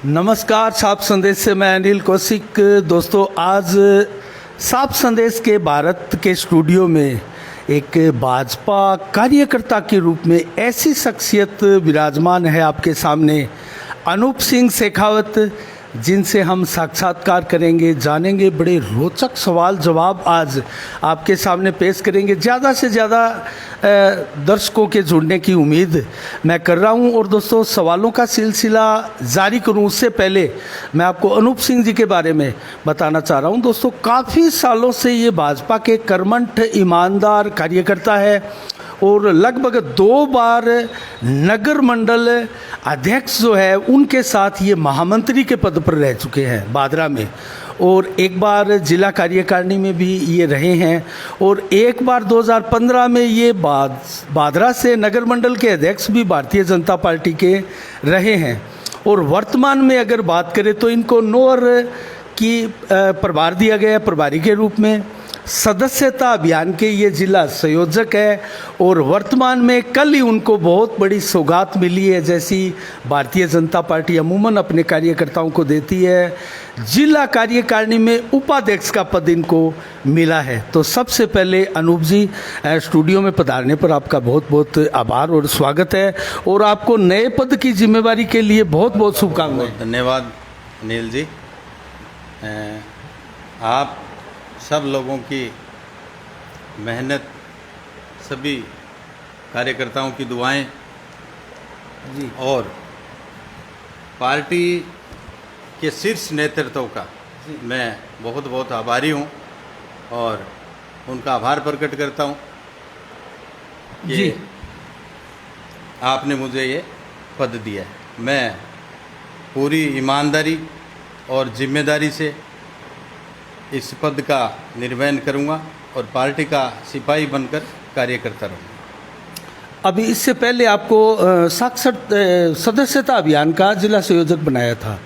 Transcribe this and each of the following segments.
नमस्कार, साफ संदेश से मैं अनिल कौशिक। दोस्तों, आज साफ संदेश के भारत के स्टूडियो में एक भाजपा कार्यकर्ता के रूप में ऐसी शख्सियत विराजमान है आपके सामने, अनूप सिंह शेखावत, जिनसे हम साक्षात्कार करेंगे, जानेंगे। बड़े रोचक सवाल जवाब आज आपके सामने पेश करेंगे। ज़्यादा से ज़्यादा दर्शकों के जुड़ने की उम्मीद मैं कर रहा हूं। और दोस्तों, सवालों का सिलसिला जारी करूं उससे पहले मैं आपको अनूप सिंह जी के बारे में बताना चाह रहा हूं। दोस्तों, काफ़ी सालों से ये भाजपा के कर्मठ ईमानदार कार्यकर्ता है और लगभग 2 बार नगर मंडल अध्यक्ष जो है उनके साथ ये महामंत्री के पद पर रह चुके हैं बादरा में, और एक बार जिला कार्यकारिणी में भी ये रहे हैं, और एक बार 2015 में ये बादरा से नगर मंडल के अध्यक्ष भी भारतीय जनता पार्टी के रहे हैं। और वर्तमान में अगर बात करें तो इनको नौर की प्रभार दिया गया है, प्रभारी के रूप में। सदस्यता अभियान के ये जिला संयोजक है और वर्तमान में कल ही उनको बहुत बड़ी सौगात मिली है, जैसी भारतीय जनता पार्टी अमूमन अपने कार्यकर्ताओं को देती है। जिला कार्यकारिणी में उपाध्यक्ष का पद इनको मिला है। तो सबसे पहले अनूप जी, स्टूडियो में पधारने पर आपका बहुत बहुत आभार और स्वागत है, और आपको नए पद की जिम्मेवारी के लिए बहुत बहुत शुभकामनाएं। धन्यवाद अनिल जी। आप सब लोगों की मेहनत, सभी कार्यकर्ताओं की दुआएं जी, और पार्टी के शीर्ष नेतृत्व का मैं बहुत बहुत आभारी हूं और उनका आभार प्रकट करता हूं कि जी, आपने मुझे ये पद दिया है। मैं पूरी ईमानदारी और जिम्मेदारी से इस पद का निर्वहन करूंगा और पार्टी का सिपाही बनकर कार्य करता रहूँगा। अभी इससे पहले आपको साक्षात सदस्यता अभियान का जिला संयोजक बनाया था,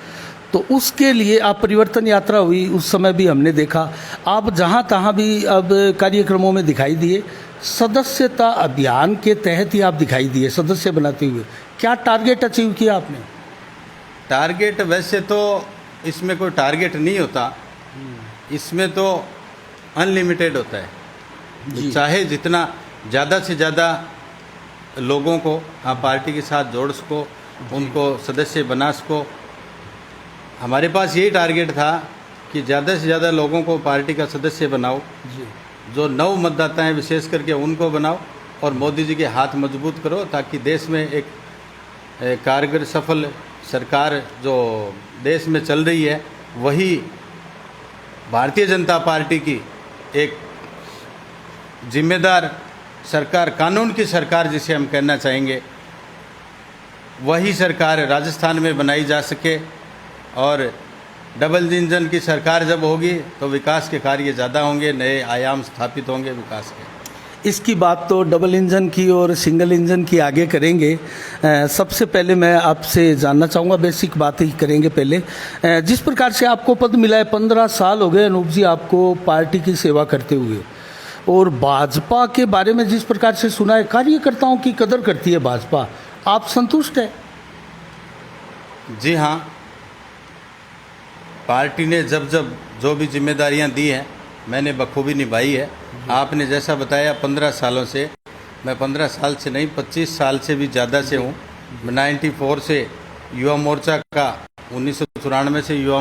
तो उसके लिए आप परिवर्तन यात्रा हुई, उस समय भी हमने देखा आप जहाँ तहाँ भी अब कार्यक्रमों में दिखाई दिए। सदस्यता अभियान के तहत ही आप दिखाई दिए सदस्य बनाते हुए। क्या टारगेट अचीव किया आपने? टारगेट वैसे तो इसमें कोई टारगेट नहीं होता, इसमें तो अनलिमिटेड होता है। चाहे जितना ज़्यादा से ज़्यादा लोगों को आप पार्टी के साथ जोड़ सको, उनको सदस्य बना सको। हमारे पास यही टारगेट था कि ज़्यादा से ज़्यादा लोगों को पार्टी का सदस्य बनाओ, जो नव मतदाता हैं विशेष करके उनको बनाओ, और मोदी जी के हाथ मजबूत करो, ताकि देश में एक कारगर सफल सरकार जो देश में चल रही है, वही भारतीय जनता पार्टी की एक जिम्मेदार सरकार, कानून की सरकार जिसे हम कहना चाहेंगे, वही सरकार राजस्थान में बनाई जा सके। और डबल इंजन की सरकार जब होगी तो विकास के कार्य ज़्यादा होंगे, नए आयाम स्थापित होंगे विकास के। इसकी बात तो डबल इंजन की और सिंगल इंजन की आगे करेंगे। सबसे पहले मैं आपसे जानना चाहूँगा, बेसिक बात ही करेंगे पहले। जिस प्रकार से आपको पद मिला है, 15 साल हो गए अनूप जी आपको पार्टी की सेवा करते हुए, और भाजपा के बारे में जिस प्रकार से सुना है, कार्यकर्ताओं की कदर करती है भाजपा, आप संतुष्ट हैं? जी हाँ, पार्टी ने जब जब जो भी जिम्मेदारियां दी हैं मैंने बखूबी निभाई है। आपने जैसा बताया 15 सालों से, मैं 15 साल से नहीं 25 साल से भी ज़्यादा से हूँ। 94 से युवा मोर्चा का, 1994 से युवा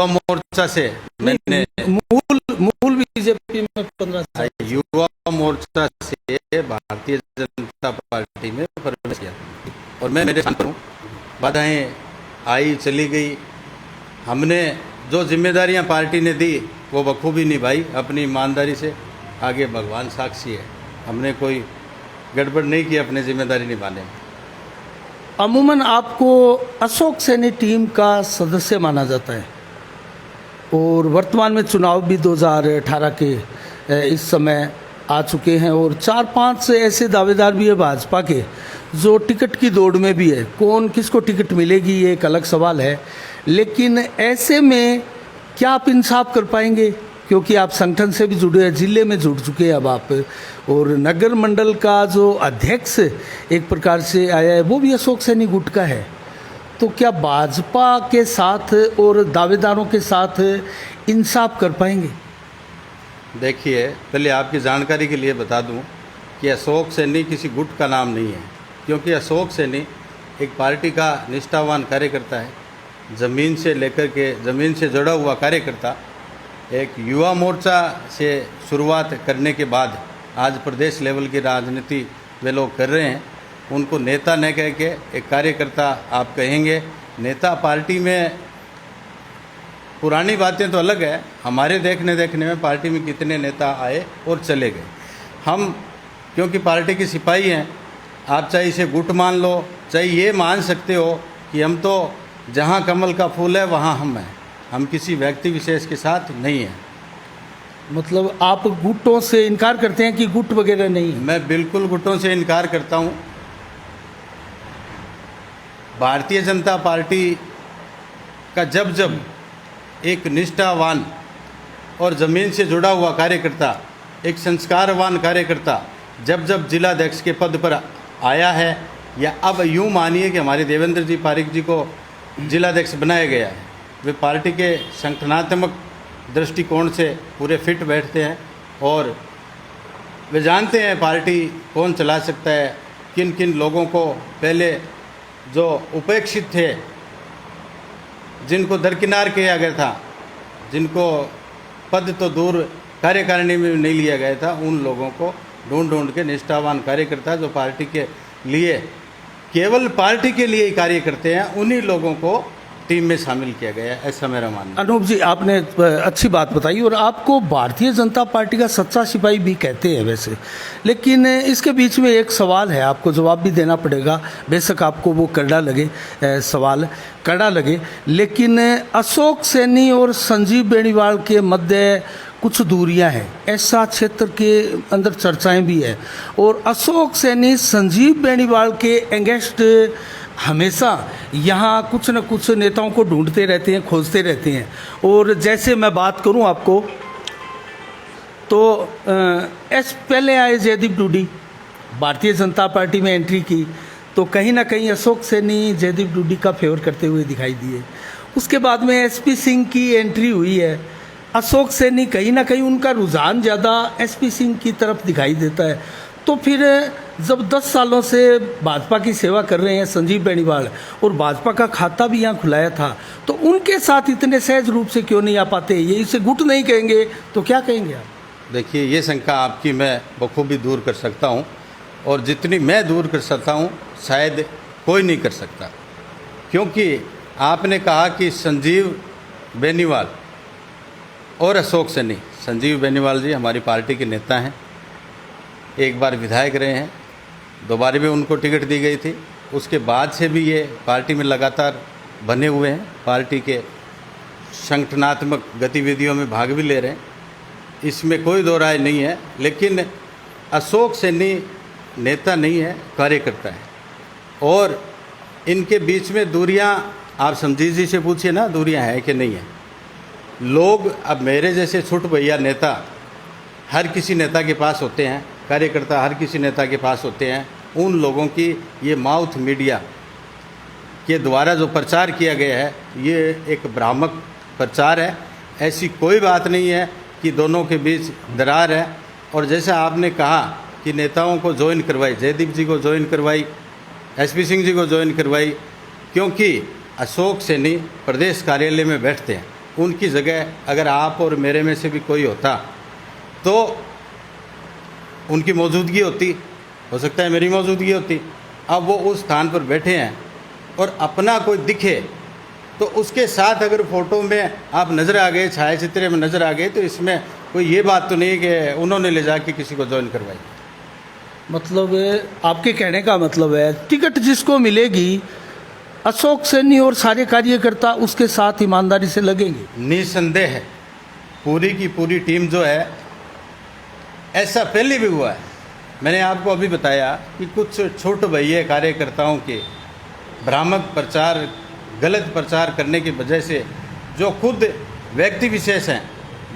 मोर्चा से मैंने मूल बीजेपी में 15 साल, युवा मोर्चा से भारतीय जनता पार्टी में प्रवेश किया, और मैं मेरे साथ हूँ। बाधाएं आई चली गई, हमने जो जिम्मेदारियां पार्टी ने दी वो बखूबी निभाई अपनी ईमानदारी से। आगे भगवान साक्षी है, हमने कोई गड़बड़ नहीं की अपने जिम्मेदारी निभाने में। अमूमन आपको अशोक सैनी टीम का सदस्य माना जाता है, और वर्तमान में चुनाव भी 2018 के इस समय आ चुके हैं, और 4-5 ऐसे दावेदार भी है भाजपा के जो टिकट की दौड़ में भी है। कौन किसको टिकट मिलेगी ये एक अलग सवाल है, लेकिन ऐसे में क्या आप इंसाफ कर पाएंगे? क्योंकि आप संगठन से भी जुड़े हैं, जिले में जुड़ चुके हैं अब आप, और नगर मंडल का जो अध्यक्ष एक प्रकार से आया है वो भी अशोक सैनी गुट का है। तो क्या भाजपा के साथ और दावेदारों के साथ इंसाफ कर पाएंगे? देखिए, पहले आपकी जानकारी के लिए बता दूं कि अशोक सैनी किसी गुट का नाम नहीं है, क्योंकि अशोक सैनी एक पार्टी का निष्ठावान कार्यकर्ता है, ज़मीन से लेकर के ज़मीन से जुड़ा हुआ कार्यकर्ता। एक युवा मोर्चा से शुरुआत करने के बाद आज प्रदेश लेवल की राजनीति वे लोग कर रहे हैं। उनको नेता न कह के एक कार्यकर्ता आप कहेंगे। नेता पार्टी में पुरानी बातें तो अलग है, हमारे देखने में पार्टी में कितने नेता आए और चले गए। हम क्योंकि पार्टी के सिपाही हैं, आप चाहे इसे गुट मान लो, चाहे ये मान सकते हो कि हम तो जहाँ कमल का फूल है वहाँ हम हैं, हम किसी व्यक्ति विशेष के साथ नहीं हैं। मतलब आप गुटों से इनकार करते हैं कि गुट वगैरह नहीं है? मैं बिल्कुल गुटों से इनकार करता हूँ। भारतीय जनता पार्टी का जब जब एक निष्ठावान और ज़मीन से जुड़ा हुआ कार्यकर्ता, एक संस्कारवान कार्यकर्ता जब जब जिलाध्यक्ष के पद पर आया है, या अब यूँ मानिए कि हमारे देवेंद्र जी पारिक जी को जिलाध्यक्ष बनाया गया है, वे पार्टी के संगठनात्मक दृष्टिकोण से पूरे फिट बैठते हैं और वे जानते हैं पार्टी कौन चला सकता है, किन किन लोगों को पहले जो उपेक्षित थे, जिनको दरकिनार किया गया था, जिनको पद तो दूर कार्यकारिणी में नहीं लिया गया था, उन लोगों को ढूंढ के निष्ठावान कार्यकर्ता जो पार्टी के लिए, केवल पार्टी के लिए ही कार्य करते हैं, उन्हीं लोगों को टीम में शामिल किया गया है, ऐसा मेरा मानना है। अनूप जी, आपने अच्छी बात बताई और आपको भारतीय जनता पार्टी का सच्चा सिपाही भी कहते हैं वैसे, लेकिन इसके बीच में एक सवाल है, आपको जवाब भी देना पड़ेगा, बेशक आपको वो कड़ा लगे, सवाल कड़ा लगे, लेकिन अशोक सैनी और संजीव बेनीवाल के मध्य कुछ दूरियां हैं, ऐसा क्षेत्र के अंदर चर्चाएं भी है, और अशोक सैनी संजीव बेनीवाल के एंगेस्ट हमेशा यहाँ कुछ न कुछ नेताओं को ढूंढते रहते हैं, खोजते रहते हैं। और जैसे मैं बात करूं आपको तो पहले आए जयदीप डूडी, भारतीय जनता पार्टी में एंट्री की, तो कहीं ना कहीं अशोक सैनी जयदीप डूडी का फेवर करते हुए दिखाई दिए। उसके बाद में एसपी सिंह की एंट्री हुई है, अशोक सैनी कहीं ना कहीं उनका रुझान ज़्यादा एसपी सिंह की तरफ दिखाई देता है। तो फिर जब 10 सालों से भाजपा की सेवा कर रहे हैं संजीव बेनीवाल और भाजपा का खाता भी यहाँ खुलाया था, तो उनके साथ इतने सहज रूप से क्यों नहीं आ पाते? ये इसे गुट नहीं कहेंगे तो क्या कहेंगे आप? देखिए, ये शंका आपकी मैं बखूबी दूर कर सकता हूँ, और जितनी मैं दूर कर सकता हूँ शायद कोई नहीं कर सकता, क्योंकि आपने कहा कि संजीव बेनीवाल और अशोक सैनी। संजीव बेनीवाल जी हमारी पार्टी के नेता हैं, एक बार विधायक रहे हैं, दोबारा भी उनको टिकट दी गई थी, उसके बाद से भी ये पार्टी में लगातार बने हुए हैं, पार्टी के संगठनात्मक गतिविधियों में भाग भी ले रहे हैं, इसमें कोई दो राय नहीं है। लेकिन अशोक सैनी नेता नहीं है, कार्यकर्ता है, और इनके बीच में दूरियां आप समझी जी से पूछिए ना, दूरियां हैं कि नहीं है। लोग, अब मेरे जैसे छुट भैया नेता हर किसी नेता के पास होते हैं, कार्यकर्ता हर किसी नेता के पास होते हैं, उन लोगों की ये माउथ मीडिया के द्वारा जो प्रचार किया गया है, ये एक भ्रामक प्रचार है। ऐसी कोई बात नहीं है कि दोनों के बीच दरार है। और जैसा आपने कहा कि नेताओं को ज्वाइन करवाई, जयदीप जी को ज्वाइन करवाई, एसपी सिंह जी को ज्वाइन करवाई, क्योंकि अशोक सैनी प्रदेश कार्यालय में बैठते हैं, उनकी जगह अगर आप और मेरे में से भी कोई होता तो उनकी मौजूदगी होती, हो सकता है मेरी मौजूदगी होती। अब वो उस स्थान पर बैठे हैं और अपना कोई दिखे तो उसके साथ अगर फ़ोटो में आप नज़र आ गए, छायाचित्र में नज़र आ गए, तो इसमें कोई ये बात तो नहीं है कि उन्होंने ले जाके किसी को ज्वाइन करवाई। मतलब आपके कहने का मतलब है टिकट जिसको मिलेगी अशोक सैनी और सारे कार्यकर्ता उसके साथ ईमानदारी से लगेंगे। निसंदेह है, पूरी की पूरी टीम जो है, ऐसा पहले भी हुआ है। मैंने आपको अभी बताया कि कुछ छोटे भैया कार्यकर्ताओं के भ्रामक प्रचार, गलत प्रचार करने की वजह से जो खुद व्यक्ति विशेष हैं,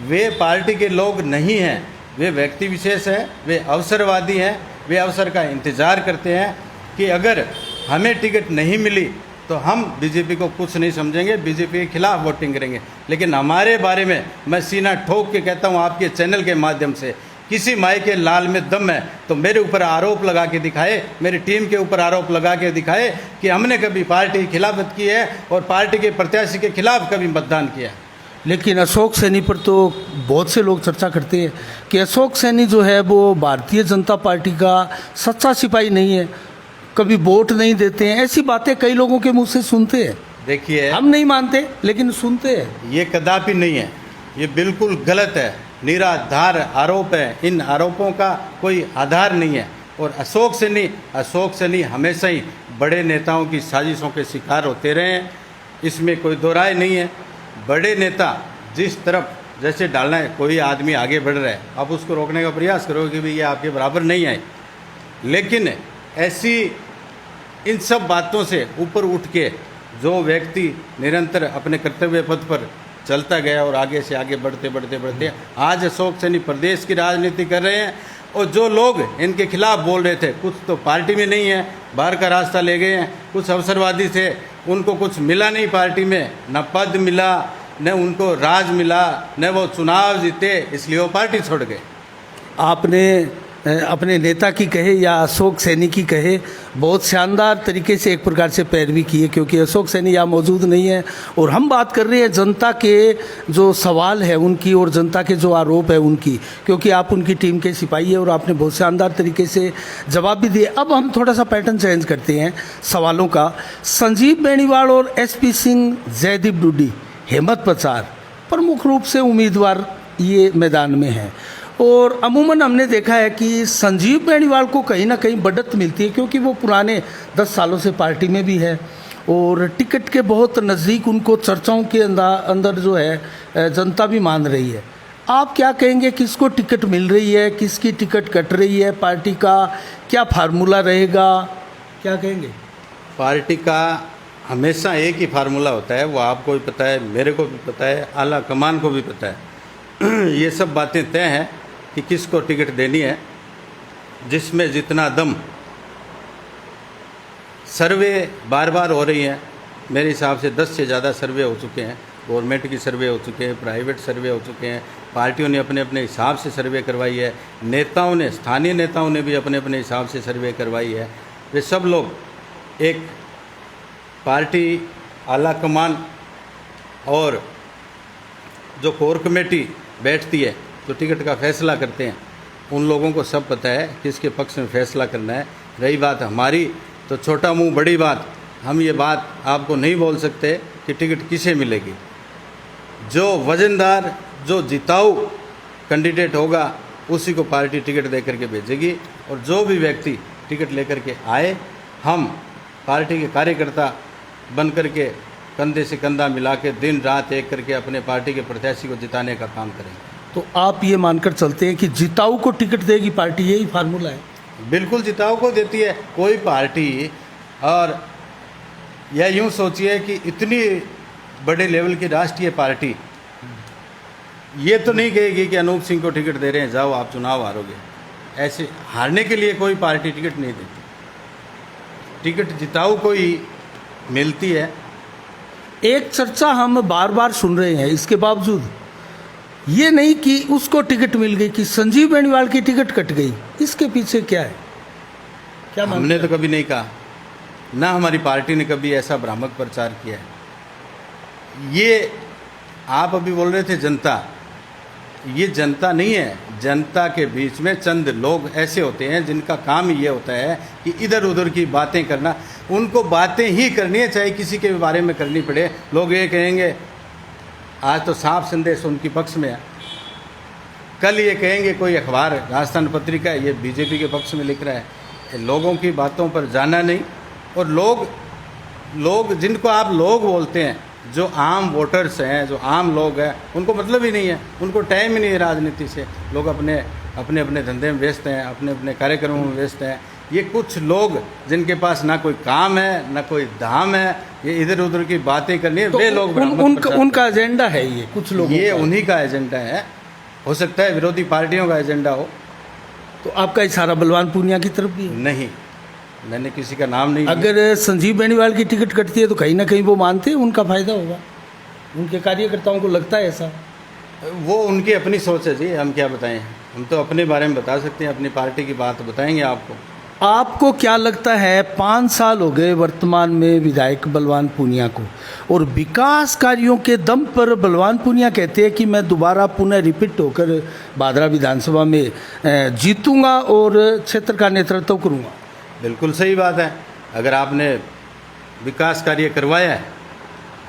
वे पार्टी के लोग नहीं हैं, वे व्यक्ति विशेष हैं, वे अवसरवादी हैं, वे अवसर का इंतज़ार करते हैं कि अगर हमें टिकट नहीं मिली तो हम बीजेपी को कुछ नहीं समझेंगे, बीजेपी के खिलाफ वोटिंग करेंगे। लेकिन हमारे बारे में मैं सीना ठोक के कहता हूँ आपके चैनल के माध्यम से, किसी माई के लाल में दम है तो मेरे ऊपर आरोप लगा के दिखाए, मेरी टीम के ऊपर आरोप लगा के दिखाए कि हमने कभी पार्टी की खिलाफत की है और पार्टी के प्रत्याशी के खिलाफ कभी मतदान किया। लेकिन अशोक सैनी पर तो बहुत से लोग चर्चा करते हैं कि अशोक सैनी जो है वो भारतीय जनता पार्टी का सच्चा सिपाही नहीं है, कभी वोट नहीं देते हैं, ऐसी बातें कई लोगों के मुंह से सुनते हैं। देखिए, हम नहीं मानते लेकिन सुनते हैं। ये कदापि नहीं है, ये बिल्कुल गलत है, निराधार आरोप है, इन आरोपों का कोई आधार नहीं है। और अशोक सैनी हमेशा ही बड़े नेताओं की साजिशों के शिकार होते रहे हैं, इसमें कोई दो राय नहीं है। बड़े नेता जिस तरफ जैसे डालना है, कोई आदमी आगे बढ़ रहा है, आप उसको रोकने का प्रयास करोगे कि भाई ये आपके बराबर नहीं आए। लेकिन ऐसी इन सब बातों से ऊपर उठ के जो व्यक्ति निरंतर अपने कर्तव्य पथ पर चलता गया और आगे से आगे बढ़ते आज अशोक सैनी प्रदेश की राजनीति कर रहे हैं। और जो लोग इनके खिलाफ बोल रहे थे, कुछ तो पार्टी में नहीं है, बाहर का रास्ता ले गए हैं, कुछ अवसरवादी थे, उनको कुछ मिला नहीं पार्टी में, न पद मिला, न उनको राज मिला, न वो चुनाव जीते, इसलिए वो पार्टी छोड़ गए। आपने अपने नेता की कहे या अशोक सैनी की कहे, बहुत शानदार तरीके से एक प्रकार से पैरवी की है, क्योंकि अशोक सैनी यहाँ मौजूद नहीं है और हम बात कर रहे हैं जनता के जो सवाल है उनकी और जनता के जो आरोप है उनकी, क्योंकि आप उनकी टीम के सिपाही हैं और आपने बहुत शानदार तरीके से जवाब भी दिए। अब हम थोड़ा सा पैटर्न चेंज करते हैं सवालों का। संजीव बेनीवाल और एसपी सिंह, जयदीप डुड्डी, हेमंत पचार प्रमुख रूप से उम्मीदवार ये मैदान में हैं और अमूमन हमने देखा है कि संजीव बेनीवाल को कहीं ना कहीं बढ़त मिलती है, क्योंकि वो पुराने 10 सालों से पार्टी में भी है और टिकट के बहुत नज़दीक उनको चर्चाओं के अंदर जो है जनता भी मान रही है। आप क्या कहेंगे, किसको टिकट मिल रही है, किसकी टिकट कट रही है, पार्टी का क्या फार्मूला रहेगा, क्या कहेंगे? पार्टी का हमेशा एक ही फार्मूला होता है, वो आपको भी पता है, मेरे को भी पता है, आला कमान को भी पता है। ये सब बातें तय हैं कि किसको टिकट देनी है, जिसमें जितना दम। सर्वे बार बार हो रही हैं, मेरे हिसाब से 10 से ज़्यादा सर्वे हो चुके हैं, गवर्नमेंट की सर्वे हो चुके हैं, प्राइवेट सर्वे हो चुके हैं, पार्टियों ने अपने अपने हिसाब से सर्वे करवाई है, नेताओं ने, स्थानीय नेताओं ने भी अपने अपने हिसाब से सर्वे करवाई है। वे सब लोग एक पार्टी आला कमान और जो कोर कमेटी बैठती है तो टिकट का फैसला करते हैं, उन लोगों को सब पता है किसके पक्ष में फैसला करना है। रही बात हमारी, तो छोटा मुंह बड़ी बात, हम ये बात आपको नहीं बोल सकते कि टिकट किसे मिलेगी। जो वजनदार, जो जिताऊ कैंडिडेट होगा उसी को पार्टी टिकट दे करके भेजेगी और जो भी व्यक्ति टिकट लेकर के आए, हम पार्टी के कार्यकर्ता बन करके कंधे से कंधा मिला के दिन रात एक करके अपने पार्टी के प्रत्याशी को जिताने का काम करेंगे। तो आप ये मानकर चलते हैं कि जिताऊ को टिकट देगी पार्टी, यही फार्मूला है? बिल्कुल जिताऊ को देती है कोई पार्टी। और यह यूँ सोचिए कि इतनी बड़े लेवल की राष्ट्रीय पार्टी ये तो नहीं कहेगी कि अनूप सिंह को टिकट दे रहे हैं, जाओ आप चुनाव हारोगे। ऐसे हारने के लिए कोई पार्टी टिकट नहीं देती, टिकट जिताऊ को ही मिलती है। एक चर्चा हम बार बार सुन रहे हैं, इसके बावजूद ये नहीं कि उसको टिकट मिल गई, कि संजीव बेनीवाल की टिकट कट गई, इसके पीछे क्या है, क्या हमने तो कभी नहीं कहा, ना हमारी पार्टी ने कभी ऐसा भ्रामक प्रचार किया है। ये आप अभी बोल रहे थे जनता, ये जनता नहीं है। जनता के बीच में चंद लोग ऐसे होते हैं जिनका काम ये होता है कि इधर उधर की बातें करना। उनको बातें ही करनी है, चाहे किसी के बारे में करनी पड़े। लोग ये कहेंगे, आज तो साफ संदेश उनके पक्ष में है, कल ये कहेंगे कोई अखबार, राजस्थान पत्रिका, ये बीजेपी के पक्ष में लिख रहा है। लोगों की बातों पर जाना नहीं। और लोग जिनको आप लोग बोलते हैं, जो आम वोटर्स हैं, जो आम लोग हैं, उनको मतलब ही नहीं है, उनको टाइम ही नहीं है राजनीति से। लोग अपने अपने धंधे में व्यस्त हैं, अपने अपने कार्यक्रमों में व्यस्त हैं। ये कुछ लोग जिनके पास ना कोई काम है ना कोई धाम है, ये इधर उधर की बातें करनी है, तो वे लोग उनका एजेंडा है ये, कुछ लोग, ये उन्हीं का एजेंडा है। हो सकता है विरोधी पार्टियों का एजेंडा हो। तो आपका इशारा बलवान पूनिया की तरफ भी है? नहीं, मैंने किसी का नाम नहीं लिया। अगर संजीव बेनीवाल की टिकट कटती है तो कहीं ना कहीं वो मानते हैं उनका फायदा होगा, उनके कार्यकर्ताओं को लगता है ऐसा। वो उनकी अपनी सोच है जी, हम क्या बताएं। हम तो अपने बारे में बता सकते हैं, अपनी पार्टी की बात बताएंगे आपको। आपको क्या लगता है 5 साल हो गए वर्तमान में विधायक बलवान पूनिया को, और विकास कार्यों के दम पर बलवान पूनिया कहते हैं कि मैं दोबारा पुनः रिपीट होकर भादरा विधानसभा में जीतूंगा और क्षेत्र का नेतृत्व करूंगा। बिल्कुल सही बात है। अगर आपने विकास कार्य करवाया है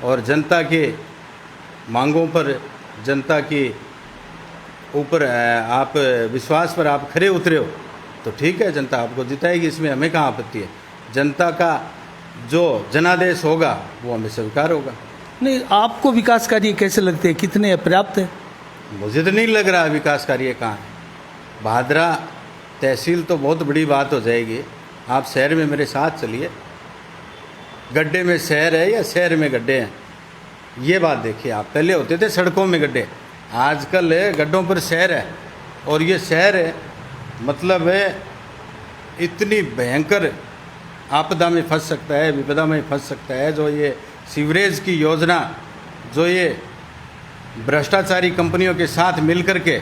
और जनता के मांगों पर, जनता के ऊपर आप विश्वास पर आप खरे उतरे हो तो ठीक है, जनता आपको जिताएगी, इसमें हमें कहाँ आपत्ति है। जनता का जो जनादेश होगा वो हमें स्वीकार होगा। नहीं, आपको विकास कार्य कैसे लगते हैं, कितने पर्याप्त है? मुझे तो नहीं लग रहा विकास कार्य कहाँ है। भादरा तहसील तो बहुत बड़ी बात हो जाएगी। आप शहर में मेरे साथ चलिए, गड्ढे में शहर है या शहर में गड्ढे हैं, ये बात देखिए आप। पहले होते थे सड़कों में गड्ढे, आजकल गड्ढों पर शहर है। और ये शहर है मतलब है इतनी भयंकर आपदा में फंस सकता है, विपदा में फंस सकता है। जो ये सीवरेज की योजना, जो ये भ्रष्टाचारी कंपनियों के साथ मिलकर के,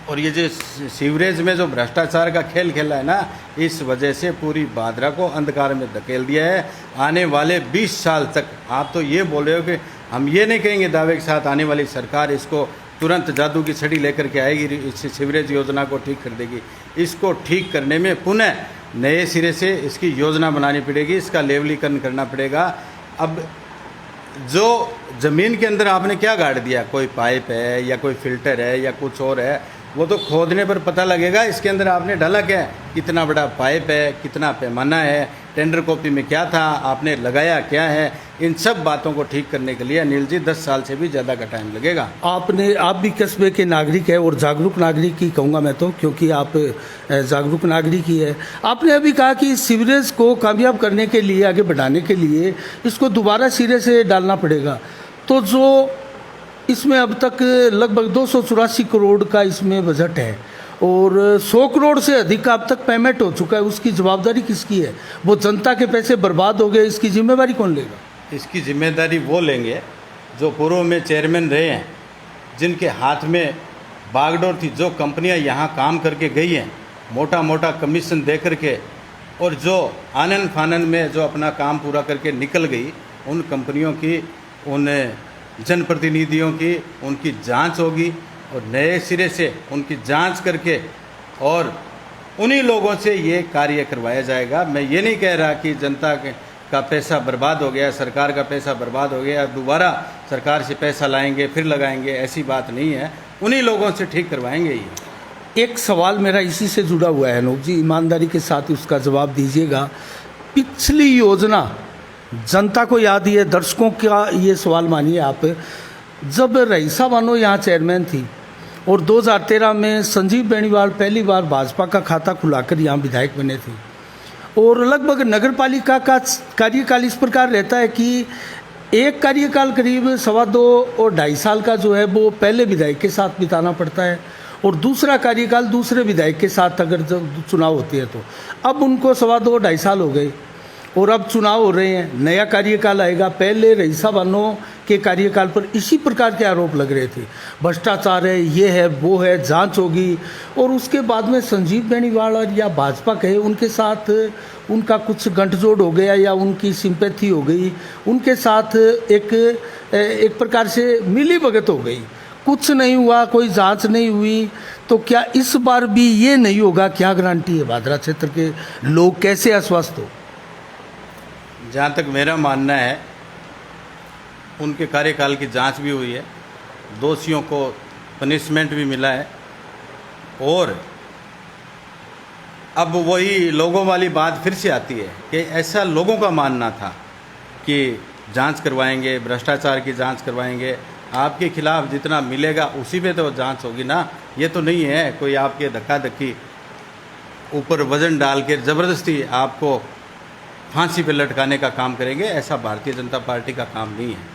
और ये जो सीवरेज में जो भ्रष्टाचार का खेल खेला है ना, इस वजह से पूरी भादरा को अंधकार में धकेल दिया है। आने वाले 20 साल तक आप तो ये बोल रहे हो कि हम ये नहीं कहेंगे दावे के साथ आने वाली सरकार इसको तुरंत जादू की छड़ी लेकर के आएगी, इस सीवरेज योजना को ठीक कर देगी। इसको ठीक करने में पुनः नए सिरे से इसकी योजना बनानी पड़ेगी, इसका लेवलीकरण करना पड़ेगा। अब जो ज़मीन के अंदर आपने क्या गाड़ दिया, कोई पाइप है या कोई फिल्टर है या कुछ और है, वो तो खोदने पर पता लगेगा इसके अंदर आपने डाला क्या है, कितना बड़ा पाइप है, कितना पैमाना है, टेंडर कॉपी में क्या था, आपने लगाया क्या है। इन सब बातों को ठीक करने के लिए अनिल जी 10 साल से भी ज़्यादा का टाइम लगेगा। आप भी कस्बे के नागरिक है और जागरूक नागरिक ही कहूँगा मैं तो, क्योंकि आप जागरूक नागरिक ही है। आपने अभी कहा कि सीवरेज को कामयाब करने के लिए, आगे बढ़ाने के लिए इसको दोबारा सिरे से डालना पड़ेगा। तो जो इसमें अब तक लगभग 284 करोड़ का इसमें बजट है और 100 करोड़ से अधिक का अब तक पेमेंट हो चुका है, उसकी जवाबदारी किसकी है? वो जनता के पैसे बर्बाद हो गए, इसकी जिम्मेवारी कौन लेगा? इसकी जिम्मेदारी वो लेंगे जो पूर्व में चेयरमैन रहे हैं, जिनके हाथ में बागडोर थी, जो कंपनियां यहाँ काम करके गई हैं मोटा मोटा कमीशन दे करके, और जो आनन फानन में जो अपना काम पूरा करके निकल गई, उन कंपनियों की, उन जनप्रतिनिधियों की, उनकी जांच होगी और नए सिरे से उनकी जांच करके और उन्हीं लोगों से ये कार्य करवाया जाएगा। मैं ये नहीं कह रहा कि जनता का पैसा बर्बाद हो गया, सरकार का पैसा बर्बाद हो गया, दोबारा सरकार से पैसा लाएंगे फिर लगाएंगे, ऐसी बात नहीं है। उन्हीं लोगों से ठीक करवाएंगे ये। एक सवाल मेरा इसी से जुड़ा हुआ है अनूप जी, ईमानदारी के साथ उसका जवाब दीजिएगा। पिछली योजना जनता को याद ही है, दर्शकों का ये सवाल मानिए आप, जब रईसा बानो यहाँ चेयरमैन थी और 2013 में संजीव बेनीवाल पहली बार भाजपा का खाता खुलाकर यहाँ विधायक बने थे, और लगभग नगर पालिका का कार्यकाल इस प्रकार रहता है कि एक कार्यकाल करीब 2.25 और 2.5 साल का जो है वो पहले विधायक के साथ बिताना पड़ता है, और दूसरा कार्यकाल दूसरे विधायक के साथ अगर जब चुनाव होते हैं तो। अब उनको 2.25 साल हो गए और अब चुनाव हो रहे हैं, नया कार्यकाल आएगा। पहले रईसा बानो के कार्यकाल पर इसी प्रकार के आरोप लग रहे थे, भ्रष्टाचार है, ये है, वो है, जांच होगी, और उसके बाद में संजीव बेनीवाल और या भाजपा कहे उनके साथ उनका कुछ गठजोड़ हो गया या उनकी सिंपैथी हो गई, उनके साथ एक प्रकार से मिली भगत हो गई, कुछ नहीं हुआ, कोई जांच नहीं हुई। तो क्या इस बार भी ये नहीं होगा? क्या गारंटी है? भादरा क्षेत्र के लोग कैसे आश्वस्त हो? जहाँ तक मेरा मानना है, उनके कार्यकाल की जांच भी हुई है, दोषियों को पनिशमेंट भी मिला है, और अब वही लोगों वाली बात फिर से आती है कि ऐसा लोगों का मानना था कि जांच करवाएंगे, भ्रष्टाचार की जांच करवाएंगे, आपके खिलाफ जितना मिलेगा उसी पे तो जांच होगी ना। ये तो नहीं है कोई आपके धक्का धक्की ऊपर वजन डाल के ज़बरदस्ती आपको फांसी पे लटकाने का काम करेंगे, ऐसा भारतीय जनता पार्टी का काम नहीं है।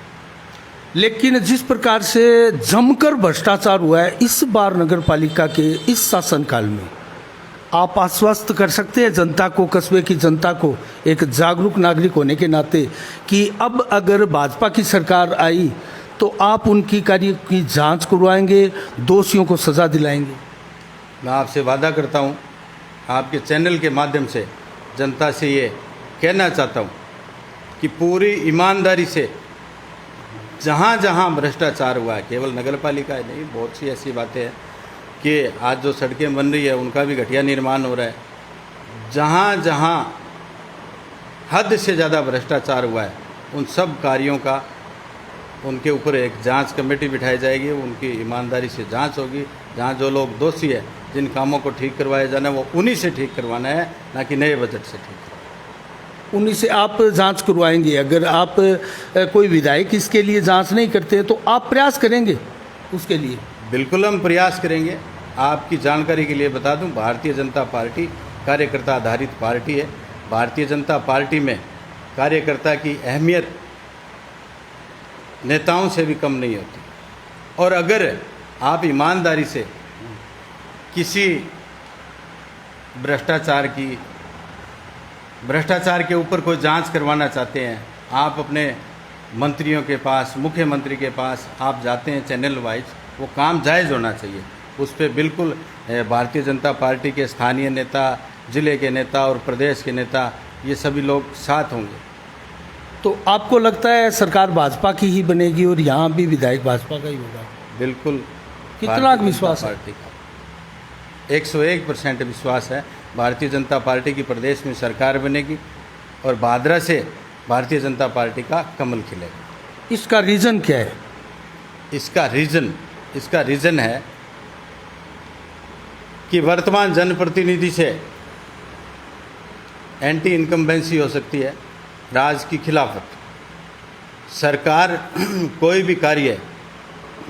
लेकिन जिस प्रकार से जमकर भ्रष्टाचार हुआ है इस बार नगर पालिका के इस शासनकाल में, आप आश्वस्त कर सकते हैं जनता को, कस्बे की जनता को, एक जागरूक नागरिक होने के नाते, कि अब अगर भाजपा की सरकार आई तो आप उनकी कार्य की जांच करवाएंगे, दोषियों को सज़ा दिलाएंगे? मैं आपसे वादा करता हूँ, आपके चैनल के माध्यम से जनता से ये कहना चाहता हूँ कि पूरी ईमानदारी से जहाँ जहाँ भ्रष्टाचार हुआ है, केवल नगर पालिका है नहीं, बहुत सी ऐसी बातें हैं कि आज जो सड़कें बन रही है उनका भी घटिया निर्माण हो रहा है। जहाँ जहाँ हद से ज़्यादा भ्रष्टाचार हुआ है उन सब कार्यों का उनके ऊपर एक जांच कमेटी बिठाई जाएगी, उनकी ईमानदारी से जांच होगी। जहाँ जो लोग दोषी है, जिन कामों को ठीक करवाया जाना है वो उन्हीं से ठीक करवाना है, ना कि नए बजट से ठीक। उन्हीं से आप जांच करवाएंगे? अगर आप कोई विधायक इसके लिए जांच नहीं करते तो आप प्रयास करेंगे उसके लिए? बिल्कुल हम प्रयास करेंगे। आपकी जानकारी के लिए बता दूं, भारतीय जनता पार्टी कार्यकर्ता आधारित पार्टी है। भारतीय जनता पार्टी में कार्यकर्ता की अहमियत नेताओं से भी कम नहीं होती। और अगर आप ईमानदारी से किसी भ्रष्टाचार के ऊपर कोई जांच करवाना चाहते हैं, आप अपने मंत्रियों के पास, मुख्यमंत्री के पास आप जाते हैं चैनल वाइज, वो काम जायज़ होना चाहिए। उस पर बिल्कुल भारतीय जनता पार्टी के स्थानीय नेता, ज़िले के नेता और प्रदेश के नेता, ये सभी लोग साथ होंगे। तो आपको लगता है सरकार भाजपा की ही बनेगी और यहाँ भी विधायक भाजपा का ही होगा? बिल्कुल। कितना विश्वास है? पार्टी का 101% विश्वास है। भारतीय जनता पार्टी की प्रदेश में सरकार बनेगी और भादरा से भारतीय जनता पार्टी का कमल खिलेगा। इसका रीज़न क्या है? इसका रीज़न है कि वर्तमान जनप्रतिनिधि से एंटी इनकम्बेंसी हो सकती है, राज की खिलाफत। सरकार कोई भी कार्य,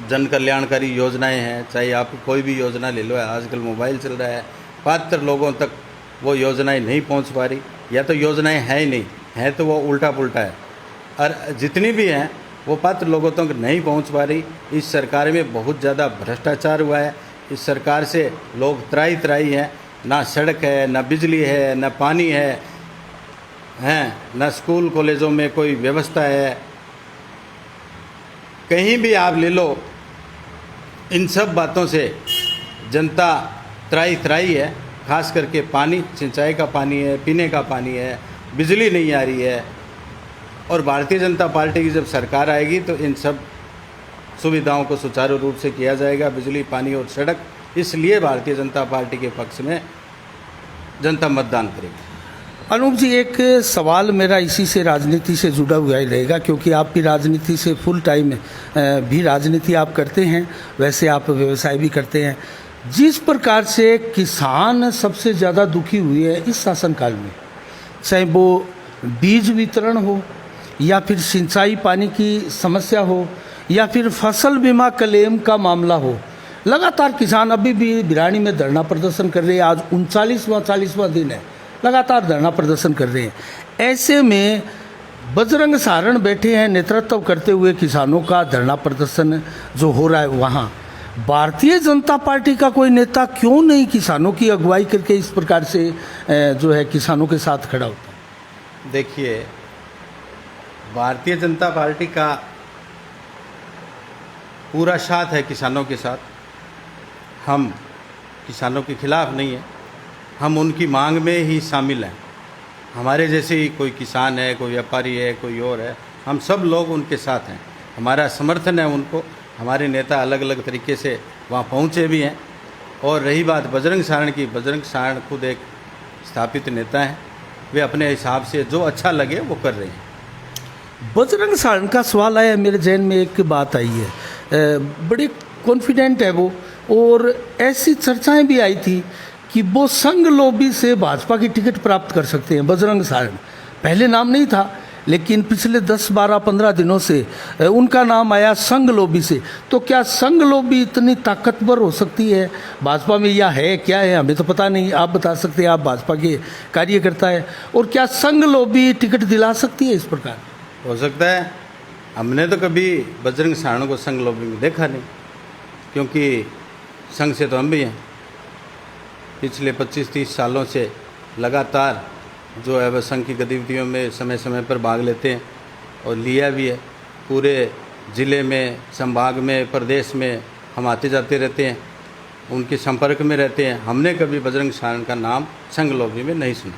जन कल्याणकारी योजनाएं हैं, चाहे आप कोई भी योजना ले लो, आजकल मोबाइल चल रहा है, पात्र लोगों तक वो योजनाएं नहीं पहुंच पा रही, या तो योजनाएं हैं ही नहीं, हैं तो वो उल्टा पुल्टा है, और जितनी भी हैं वो पात्र लोगों तक नहीं पहुंच पा रही। इस सरकार में बहुत ज़्यादा भ्रष्टाचार हुआ है। इस सरकार से लोग त्राही त्राही हैं, ना सड़क है, ना बिजली है, ना पानी है, ना स्कूल कॉलेजों में कोई व्यवस्था है। कहीं भी आप ले लो, इन सब बातों से जनता त्राही त्राही है। खास करके पानी, सिंचाई का पानी है, पीने का पानी है, बिजली नहीं आ रही है। और भारतीय जनता पार्टी की जब सरकार आएगी तो इन सब सुविधाओं को सुचारू रूप से किया जाएगा, बिजली, पानी और सड़क। इसलिए भारतीय जनता पार्टी के पक्ष में जनता मतदान करेगी। अनूप जी, एक सवाल मेरा इसी से, राजनीति से जुड़ा हुआ ही रहेगा, क्योंकि आप भी राजनीति से फुल टाइम भी राजनीति आप करते हैं, वैसे आप व्यवसाय भी करते हैं। जिस प्रकार से किसान सबसे ज़्यादा दुखी हुए हैं इस शासनकाल में, चाहे वो बीज वितरण हो, या फिर सिंचाई पानी की समस्या हो, या फिर फसल बीमा क्लेम का मामला हो, लगातार किसान अभी भी भिरानी में धरना प्रदर्शन कर रहे हैं। आज 39वां दिन है, लगातार धरना प्रदर्शन कर रहे हैं। ऐसे में बजरंग सारण बैठे हैं नेतृत्व करते हुए किसानों का धरना प्रदर्शन जो हो रहा है, वहाँ भारतीय जनता पार्टी का कोई नेता क्यों नहीं किसानों की अगुवाई करके इस प्रकार से जो है किसानों के साथ खड़ा होता है? देखिए, भारतीय जनता पार्टी का पूरा साथ है किसानों के साथ। हम किसानों के खिलाफ नहीं है, हम उनकी मांग में ही शामिल हैं। हमारे जैसे ही कोई किसान है, कोई व्यापारी है, कोई और है, हम सब लोग उनके साथ हैं। हमारा समर्थन है उनको। हमारे नेता अलग अलग तरीके से वहाँ पहुँचे भी हैं। और रही बात बजरंग सारण की, बजरंग सारण खुद एक स्थापित नेता हैं, वे अपने हिसाब से जो अच्छा लगे वो कर रहे हैं। बजरंग सारण का सवाल आया मेरे जहन में, एक बात आई है, बड़े कॉन्फिडेंट है वो, और ऐसी चर्चाएं भी आई थी कि वो संघ लोबी से भाजपा की टिकट प्राप्त कर सकते हैं बजरंग सारण। पहले नाम नहीं था, लेकिन पिछले 10, 12, 15 दिनों से उनका नाम आया संघ लोबी से। तो क्या संघ लोबी इतनी ताकतवर हो सकती है भाजपा में, या है क्या है, हमें तो पता नहीं, आप बता सकते हैं, आप भाजपा के कार्यकर्ता है। और क्या संघ लोबी टिकट दिला सकती है इस प्रकार? हो सकता है। हमने तो कभी बजरंग सारण को संघ लोबी में देखा नहीं, क्योंकि संघ से तो हम भी हैं। पिछले 25-30 सालों से लगातार जो है वह संघ की गतिविधियों में समय समय पर भाग लेते हैं और लिया भी है। पूरे ज़िले में, संभाग में, प्रदेश में हम आते जाते रहते हैं, उनके संपर्क में रहते हैं। हमने कभी बजरंग सारण का नाम संघ लॉबी में नहीं सुना।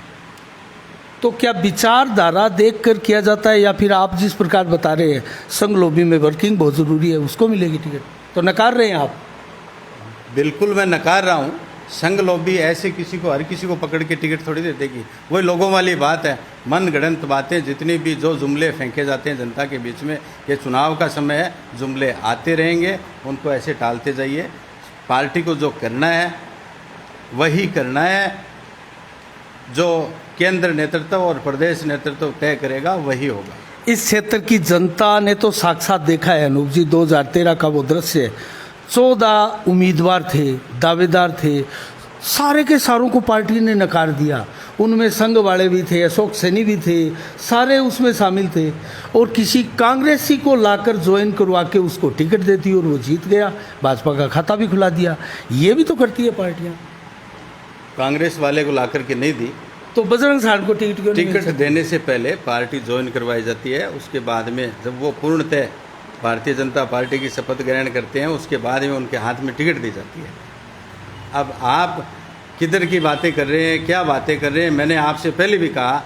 तो क्या विचारधारा देखकर किया जाता है, या फिर आप जिस प्रकार बता रहे हैं संघ लॉबी में वर्किंग बहुत ज़रूरी है, उसको मिलेगी टिकट, तो नकार रहे हैं आप? बिल्कुल मैं नकार रहा हूँ। संघ लॉबी ऐसे किसी को, हर किसी को पकड़ के टिकट थोड़ी दे देगी। वही लोगों वाली बात है, मन गढ़ंत बातें, जितनी भी जो जुमले फेंके जाते हैं जनता के बीच में। ये चुनाव का समय है, जुमले आते रहेंगे, उनको ऐसे टालते जाइए। पार्टी को जो करना है वही करना है, जो केंद्र नेतृत्व और प्रदेश नेतृत्व तय करेगा वही होगा। इस क्षेत्र की जनता ने तो साक्षात देखा है अनूप जी, 2013 का वो दृश्य। 14 उम्मीदवार थे, दावेदार थे, सारे के सारों को पार्टी ने नकार दिया। उनमें संघ वाले भी थे, अशोक सैनी भी थे, सारे उसमें शामिल थे, और किसी कांग्रेसी को लाकर ज्वाइन करवा के उसको टिकट देती और वो जीत गया, भाजपा का खाता भी खुला दिया। ये भी तो करती है पार्टियां। कांग्रेस वाले को ला करके नहीं दी, तो बजरंग सारण को टिकट क्यों नहीं मिल टिकट सकती? देने से पहले पार्टी ज्वाइन करवाई जाती है। उसके बाद में जब वो पूर्णतः भारतीय जनता पार्टी की शपथ ग्रहण करते हैं, उसके बाद में उनके हाथ में टिकट दी जाती है। अब आप किधर की बातें कर रहे हैं, क्या बातें कर रहे हैं? मैंने आपसे पहले भी कहा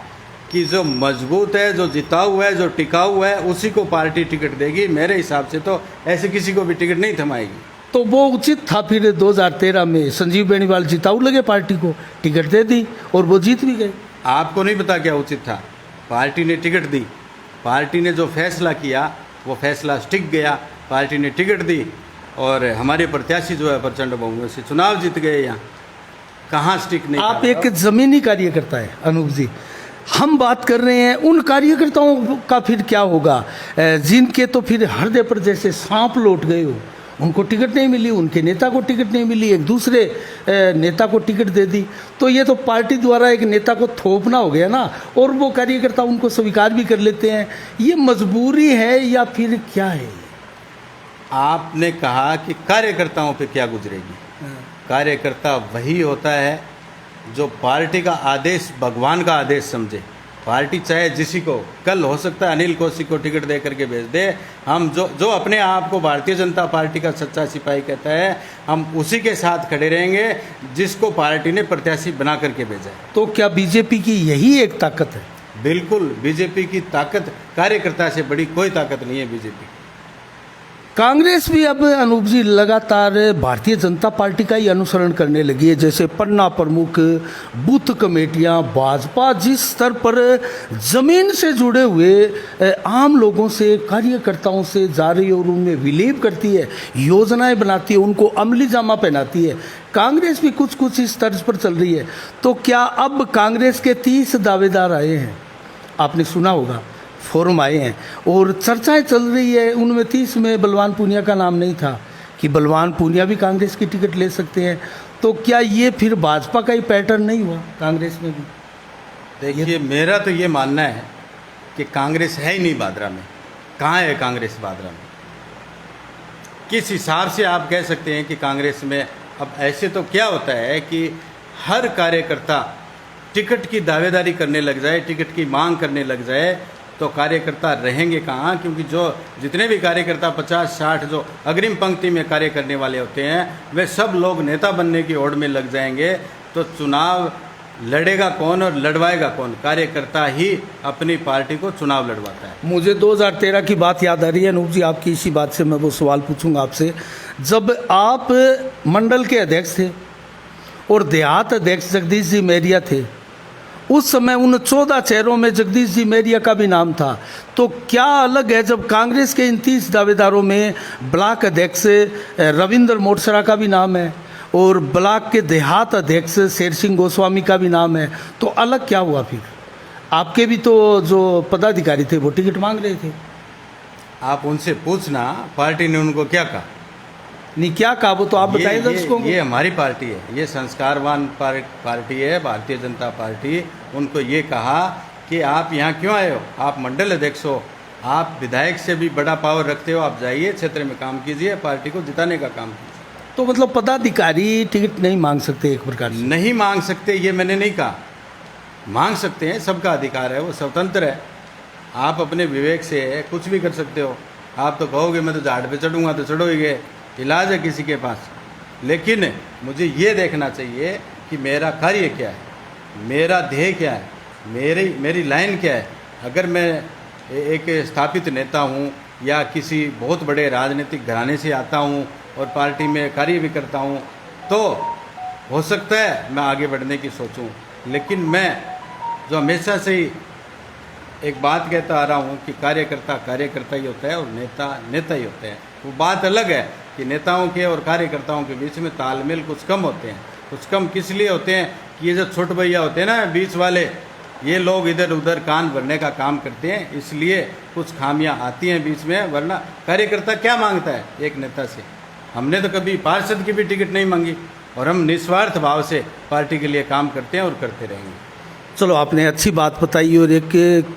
कि जो मजबूत है, जो जिता हुआ है, जो टिका हुआ है, उसी को पार्टी टिकट देगी। मेरे हिसाब से तो ऐसे किसी को भी टिकट नहीं थमाएगी। तो वो उचित था फिर 2013 में संजीव बेनीवाल जिताऊ लगे, पार्टी को टिकट दे दी और वो जीत भी गए। आपको नहीं पता क्या उचित था? पार्टी ने टिकट दी, पार्टी ने जो फैसला किया वो फैसला स्टिक गया। पार्टी ने टिकट दी और हमारे प्रत्याशी जो है प्रचंड बहुमत से चुनाव जीत गए। यहाँ कहाँ स्टिक नहीं? आप एक जमीनी कार्यकर्ता है अनूप जी, हम बात कर रहे हैं उन कार्यकर्ताओं का फिर क्या होगा जिनके तो फिर हृदय पर जैसे सांप लौट गए हो। उनको टिकट नहीं मिली, उनके नेता को टिकट नहीं मिली, एक दूसरे नेता को टिकट दे दी। तो ये तो पार्टी द्वारा एक नेता को थोपना हो गया ना, और वो कार्यकर्ता उनको स्वीकार भी कर लेते हैं। ये मजबूरी है या फिर क्या है? आपने कहा कि कार्यकर्ताओं पे क्या गुजरेगी। कार्यकर्ता वही होता है जो पार्टी का आदेश भगवान का आदेश समझे। पार्टी चाहे जिसी को, कल हो सकता है अनिल कौशिक को टिकट दे करके भेज दे। हम जो अपने आप को भारतीय जनता पार्टी का सच्चा सिपाही कहता है, हम उसी के साथ खड़े रहेंगे जिसको पार्टी ने प्रत्याशी बना करके भेजा है। तो क्या बीजेपी की यही एक ताकत है? बिल्कुल, बीजेपी की ताकत कार्यकर्ता से बड़ी कोई ताकत नहीं है बीजेपी। कांग्रेस भी अब अनूप जी लगातार भारतीय जनता पार्टी का ही अनुसरण करने लगी है। जैसे पन्ना प्रमुख, बूथ कमेटियां, भाजपा जिस स्तर पर जमीन से जुड़े हुए आम लोगों से, कार्यकर्ताओं से जा रही है और उनमें विलीन करती है, योजनाएं बनाती है, उनको अमली जामा पहनाती है, कांग्रेस भी कुछ कुछ इस तर्ज पर चल रही है। तो क्या अब कांग्रेस के 30 दावेदार आए हैं, आपने सुना होगा, फोरम आए हैं और चर्चाएं चल रही है, उनमें 30 में बलवान पूनिया का नाम नहीं था कि बलवान पूनिया भी कांग्रेस की टिकट ले सकते हैं। तो क्या ये फिर भाजपा का ही पैटर्न नहीं हुआ कांग्रेस में भी? देखिए, मेरा तो ये मानना है कि कांग्रेस है ही नहीं भादरा में। कहाँ है कांग्रेस भादरा में? किस हिसाब से आप कह सकते हैं कि कांग्रेस में? अब ऐसे तो क्या होता है कि हर कार्यकर्ता टिकट की दावेदारी करने लग जाए, टिकट की मांग करने लग जाए, तो कार्यकर्ता रहेंगे कहाँ? क्योंकि जो जितने भी कार्यकर्ता 50-60 जो अग्रिम पंक्ति में कार्य करने वाले होते हैं, वे सब लोग नेता बनने की ओर में लग जाएंगे। तो चुनाव लड़ेगा कौन और लड़वाएगा कौन? कार्यकर्ता ही अपनी पार्टी को चुनाव लड़वाता है। मुझे 2013 की बात याद आ रही है अनूप जी, आपकी इसी बात से मैं वो सवाल पूछूंगा आपसे। जब आप मंडल के अध्यक्ष थे और देहात अध्यक्ष जगदीश जी मेरिया थे, उस समय उन 14 चेहरों में जगदीश जी मेरिया का भी नाम था। तो क्या अलग है जब कांग्रेस के इन 30 दावेदारों में ब्लॉक अध्यक्ष रविंद्र मोटसरा का भी नाम है और ब्लॉक के देहात अध्यक्ष शेर सिंह गोस्वामी का भी नाम है, तो अलग क्या हुआ फिर? आपके भी तो जो पदाधिकारी थे वो टिकट मांग रहे थे। आप उनसे पूछना पार्टी ने उनको क्या कहा। नहीं, क्या कहा वो तो आप बताइए दर्शकों को। ये हमारी पार्टी है, ये संस्कारवान पार्टी है भारतीय जनता पार्टी। उनको ये कहा कि आप यहाँ क्यों आए हो? आप मंडल अध्यक्ष हो, आप विधायक से भी बड़ा पावर रखते हो, आप जाइए क्षेत्र में काम कीजिए, पार्टी को जिताने का काम कीजिए। तो मतलब पदाधिकारी टिकट नहीं मांग सकते एक प्रकार से? नहीं मांग सकते ये मैंने नहीं कहा, मांग सकते हैं, सबका अधिकार है, वो स्वतंत्र है। आप अपने विवेक से कुछ भी कर सकते हो। आप तो कहोगे मैं तो झाड़ पे चढ़ूंगा तो चढ़ो ही गए, इलाज है किसी के पास। लेकिन मुझे ये देखना चाहिए कि मेरा कार्य क्या है, मेरा ध्येय क्या है, मेरी लाइन क्या है। अगर मैं एक स्थापित नेता हूँ या किसी बहुत बड़े राजनीतिक घराने से आता हूँ और पार्टी में कार्य भी करता हूँ, तो हो सकता है मैं आगे बढ़ने की सोचूं। लेकिन मैं जो हमेशा से ही एक बात कहता आ रहा हूँ कि कार्यकर्ता कार्यकर्ता ही होता है और नेता नेता ही होते हैं। वो बात अलग है कि नेताओं के और कार्यकर्ताओं के बीच में तालमेल कुछ कम होते हैं। कुछ कम किस लिए होते हैं कि ये जो छोटे भैया होते हैं ना बीच वाले, ये लोग इधर उधर कान भरने का काम करते हैं, इसलिए कुछ खामियां आती हैं बीच में। वरना कार्यकर्ता क्या मांगता है एक नेता से? हमने तो कभी पार्षद की भी टिकट नहीं मांगी और हम निस्वार्थ भाव से पार्टी के लिए काम करते हैं और करते रहेंगे। चलो, आपने अच्छी बात बताई। और एक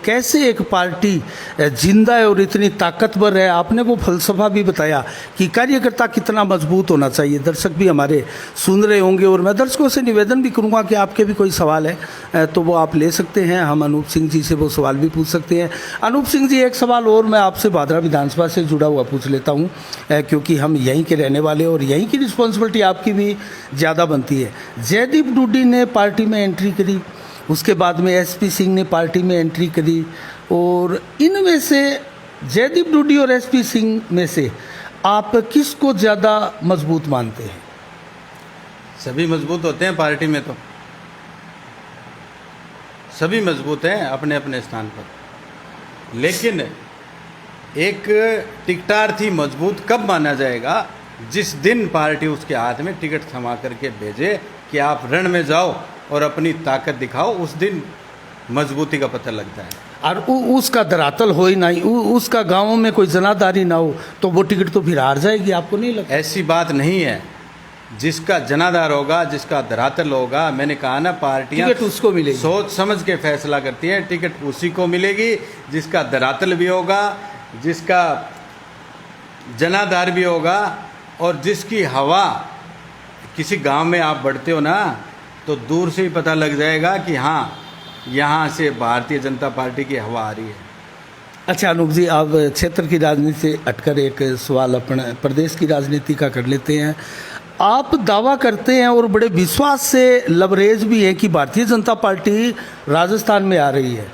कैसे एक पार्टी जिंदा है और इतनी ताकतवर है, आपने वो फलसफा भी बताया कि कार्यकर्ता कितना मजबूत होना चाहिए। दर्शक भी हमारे सुन रहे होंगे और मैं दर्शकों से निवेदन भी करूंगा कि आपके भी कोई सवाल है तो वो आप ले सकते हैं। हम अनूप सिंह जी से वो सवाल भी पूछ सकते हैं। अनूप सिंह जी, एक सवाल और मैं आपसे भादरा विधानसभा से जुड़ा हुआ पूछ लेता हूँ, क्योंकि हम यहीं के रहने वाले और यहीं की रिस्पॉन्सिबिलिटी आपकी भी ज़्यादा बनती है। जयदीप डूडी ने पार्टी में एंट्री करी, उसके बाद में एसपी सिंह ने पार्टी में एंट्री करी, और इनमें से जयदीप डूडी और एसपी सिंह में से आप किसको ज़्यादा मजबूत मानते हैं? सभी मजबूत होते हैं पार्टी में, तो सभी मजबूत हैं अपने अपने स्थान पर। लेकिन एक टिकटार्थी मजबूत कब माना जाएगा? जिस दिन पार्टी उसके हाथ में टिकट थमा करके भेजे कि आप रण में जाओ और अपनी ताकत दिखाओ, उस दिन मजबूती का पता लगता है। और उसका धरातल हो ही नहीं, उसका गाँव में कोई जनाधारी ना हो, तो वो टिकट तो फिर हार जाएगी, आपको नहीं लगता? ऐसी बात नहीं है। जिसका जनाधार होगा, जिसका धरातल होगा, मैंने कहा ना, पार्टियां टिकट उसको मिलेगी, सोच समझ के फैसला करती हैं। टिकट उसी को मिलेगी जिसका धरातल भी होगा, जिसका जनाधार भी होगा, और जिसकी हवा, किसी गांव में आप बढ़ते हो ना तो दूर से ही पता लग जाएगा कि हाँ, यहाँ से भारतीय जनता पार्टी की हवा आ रही है। अच्छा अनूप जी, आप क्षेत्र की राजनीति से हटकर एक सवाल अपने प्रदेश की राजनीति का कर लेते हैं। आप दावा करते हैं और बड़े विश्वास से लबरेज भी है कि भारतीय जनता पार्टी राजस्थान में आ रही है,